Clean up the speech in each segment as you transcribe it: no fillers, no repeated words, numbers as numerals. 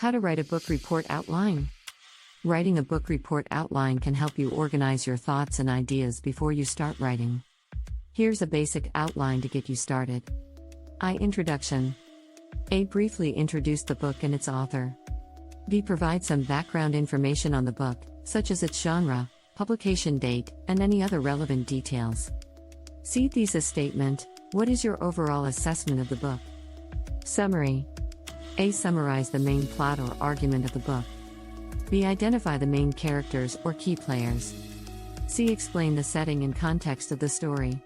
How to write a book report outline. Writing a book report outline can help you organize your thoughts and ideas before you start writing. Here's a basic outline to get you started. Introduction. A. Briefly introduce the book and its author. B. Provide some background information on the book, such as its genre, publication date, and any other relevant details. C. Thesis statement. What is your overall assessment of the book? Summary. A. Summarize the main plot or argument of the book. B. Identify the main characters or key players. C. Explain the setting and context of the story.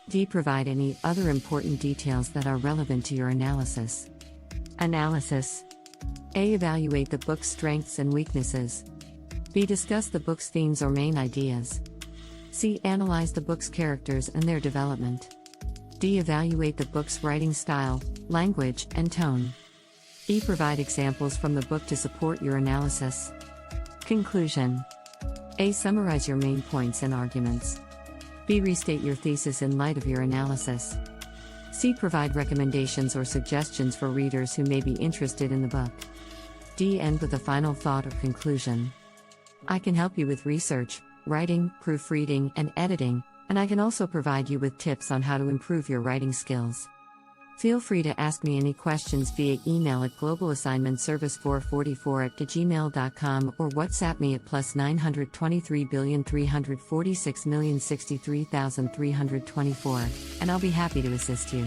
D. Provide any other important details that are relevant to your analysis. Analysis. A. Evaluate the book's strengths and weaknesses. B. Discuss the book's themes or main ideas. C. Analyze the book's characters and their development. D. Evaluate the book's writing style, language, and tone. E. Provide examples from the book to support your analysis. Conclusion. A. Summarize your main points and arguments. B. Restate your thesis in light of your analysis. C. Provide recommendations or suggestions for readers who may be interested in the book. D. End with a final thought or conclusion. I can help you with research, writing, proofreading, and editing, and I can also provide you with tips on how to improve your writing skills. Feel free to ask me any questions via email at globalassignmentservice444@gmail.com or WhatsApp me at +923,346,063,324, and I'll be happy to assist you.